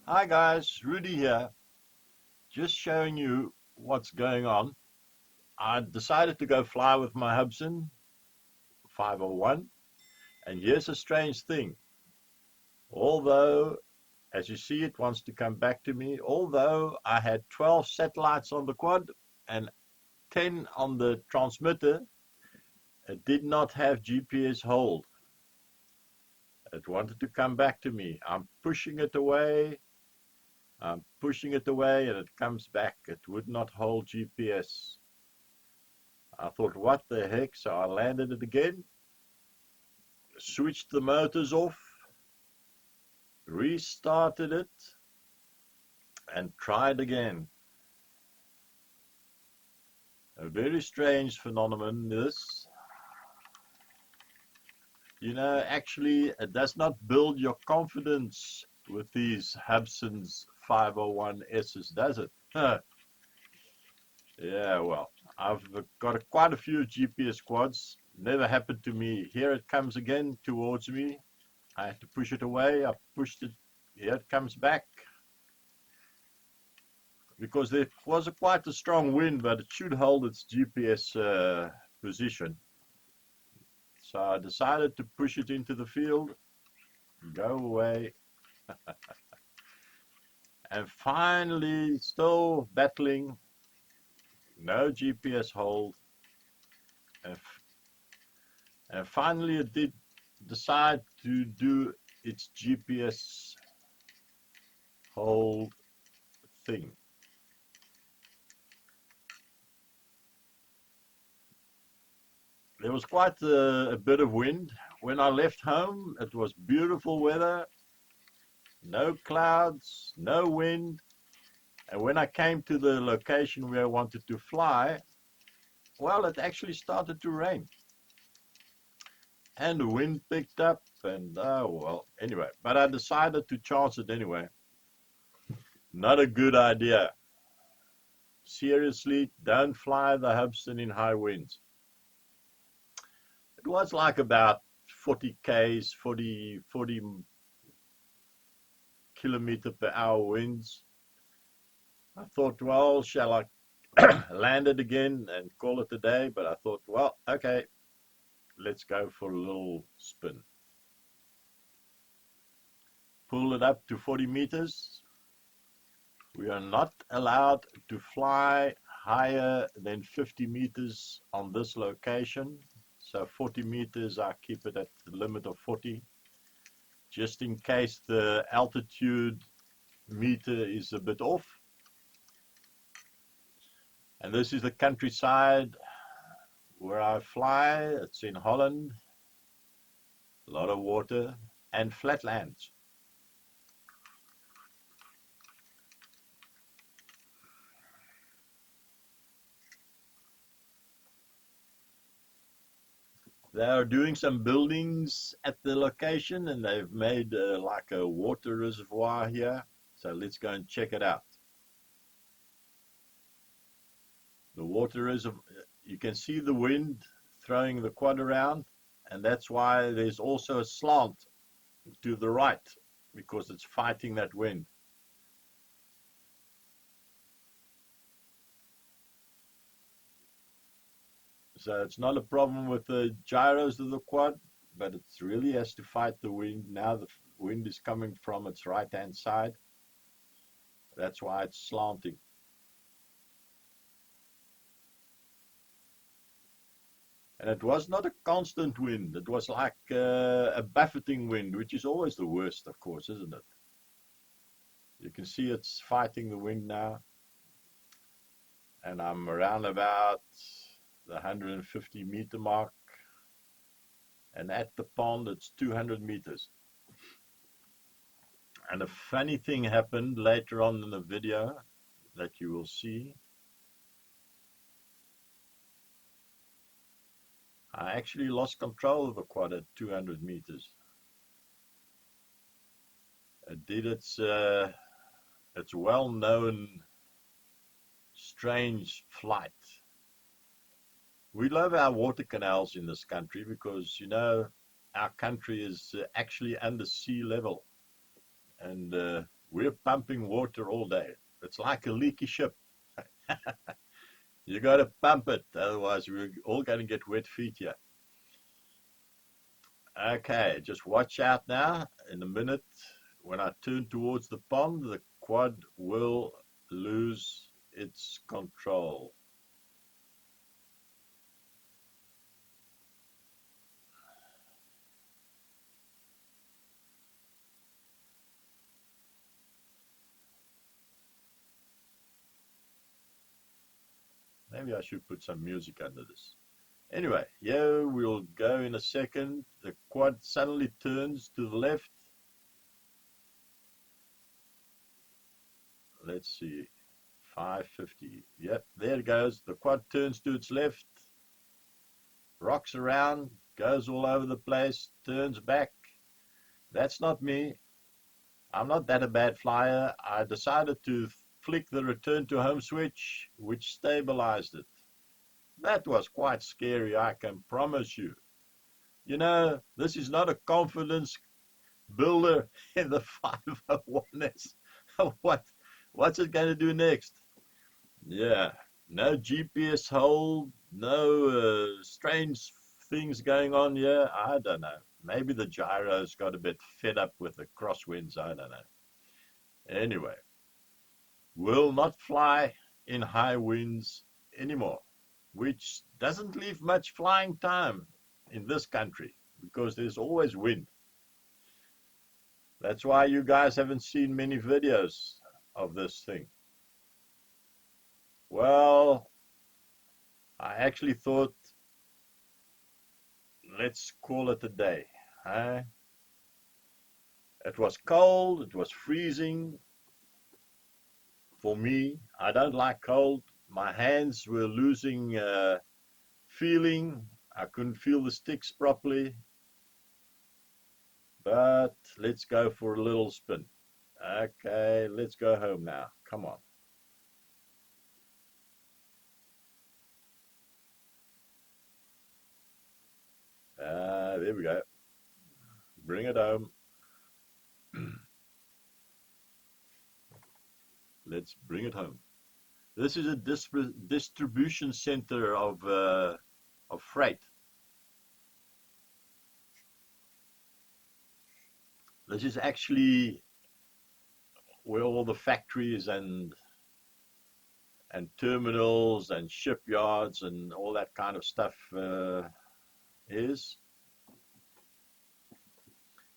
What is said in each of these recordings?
Hi guys, Rudy here. Just showing you what's going on. I decided to go fly with my Hubsan 501, and here's a strange thing. Although, as you see, it wants to come back to me, although I had 12 satellites on the quad and 10 on the transmitter, it did not have GPS hold. It wanted to come back to me. I'm pushing it away. I'm pushing it away and it comes back. It would not hold GPS. I thought, what the heck? So I landed it again, switched the motors off, restarted it, and tried again. A very strange phenomenon, this. Actually, it does not build your confidence with these Hubsan's 501S's, does it? Yeah, well, I've got quite a few GPS quads. Never happened to me. Here it comes again towards me. I had to push it away. I pushed it. Here it comes back. Because there was quite a strong wind, but it should hold its GPS position. So I decided to push it into the field, go away, and finally, still battling, no GPS hold, and, and finally it did decide to do its GPS hold thing. There was quite a bit of wind. When I left home, it was beautiful weather, no clouds, no wind. And when I came to the location where I wanted to fly, well, it actually started to rain. And the wind picked up, and well, anyway. But I decided to chance it anyway. Not a good idea. Seriously, don't fly the Hubsan in high winds. It was like about 40 k's, 40 kilometer per hour winds. I thought, well, shall I land it again and call it a day? But I thought, well, okay, let's go for a little spin. Pull it up to 40 meters. We are not allowed to fly higher than 50 meters on this location. So 40 meters, I keep it at the limit of 40, just in case the altitude meter is a bit off. And this is the countryside where I fly. It's in Holland, a lot of water and flatlands. They are doing some buildings at the location and they've made like a water reservoir here. So let's go and check it out. The water reservoir, you can see the wind throwing the quad around, and that's why there's also a slant to the right, because it's fighting that wind. So it's not a problem with the gyros of the quad, but it really has to fight the wind. Now the wind is coming from its right-hand side. That's why it's slanting. And it was not a constant wind. It was like a buffeting wind, which is always the worst, of course, isn't it? You can see it's fighting the wind now. And I'm around about the 150 meter mark. And at the pond, it's 200 meters. And a funny thing happened later on in the video that you will see. I actually lost control of the quad at 200 meters. It did its well-known strange flight. We love our water canals in this country because, our country is actually under sea level. And We're pumping water all day. It's like a leaky ship. You got to pump it, otherwise we're all going to get wet feet here. Okay, just watch out now. In a minute, when I turn towards the pond, the quad will lose its control. Maybe I should put some music under this. Anyway, here we'll go in a second. The quad suddenly turns to the left. Let's see, 550. Yep, there it goes. The quad turns to its left, rocks around, goes all over the place, turns back. That's not me. I'm not that a bad flyer. I decided to flick the return to home switch, which stabilized it. That was quite scary, I can promise you. You know, this is not a confidence builder in the 501S. What's it going to do next? Yeah, no GPS hold, no strange things going on here. I don't know. Maybe the gyros got a bit fed up with the crosswinds. I don't know. Anyway, will not fly in high winds anymore, which doesn't leave much flying time in this country because there's always wind. That's why you guys haven't seen many videos of this thing. Well, I actually thought, let's call it a day. Huh? It was cold, it was freezing. For me, I don't like cold. My hands were losing feeling. I couldn't feel the sticks properly. But let's go for a little spin. Okay, let's go home now. Come on. There we go. Bring it home. Let's bring it home. This is a distribution center of freight. This is actually where all the factories and terminals and shipyards and all that kind of stuff is.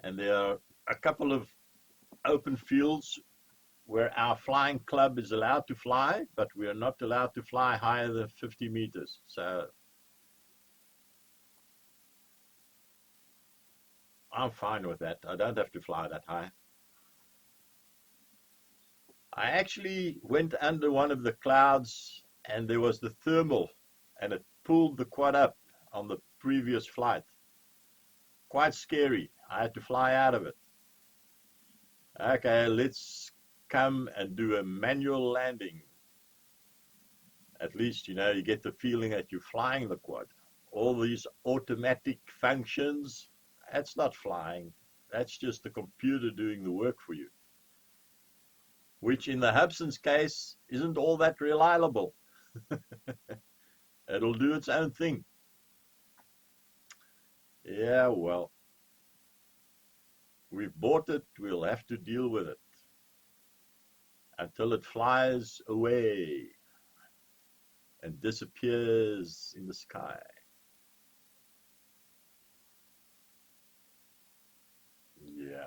And there are a couple of open fields where our flying club is allowed to fly, but we are not allowed to fly higher than 50 meters. So I'm fine with that. I don't have to fly that high. I actually went under one of the clouds and there was the thermal and it pulled the quad up on the previous flight. Quite scary. I had to fly out of it. Okay, let's come and do a manual landing. At least, you know, you get the feeling that you're flying the quad. All these automatic functions, that's not flying. That's just the computer doing the work for you. Which in the Hubsan's case isn't all that reliable. It'll do its own thing. Yeah, well, we've bought it, we'll have to deal with it until it flies away and disappears in the sky. Yeah.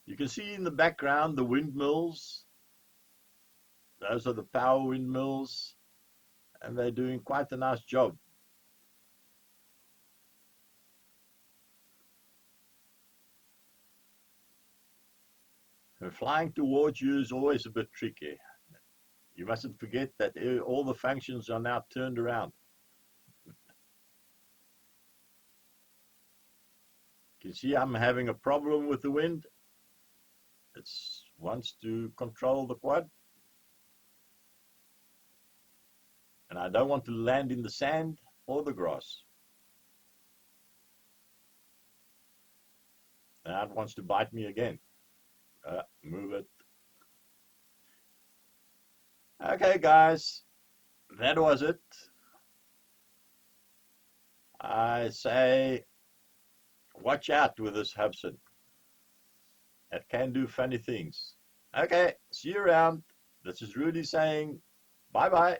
You can see in the background the windmills. Those are the power windmills, and they're doing quite a nice job. And flying towards you is always a bit tricky. You mustn't forget that all the functions are now turned around. You can see I'm having a problem with the wind. It wants to control the quad. And I don't want to land in the sand or the grass. Now it wants to bite me again. Move it. Okay, guys, that was it. I say, watch out with this Hubsan. It can do funny things. Okay, see you around. This is Rudy saying bye bye.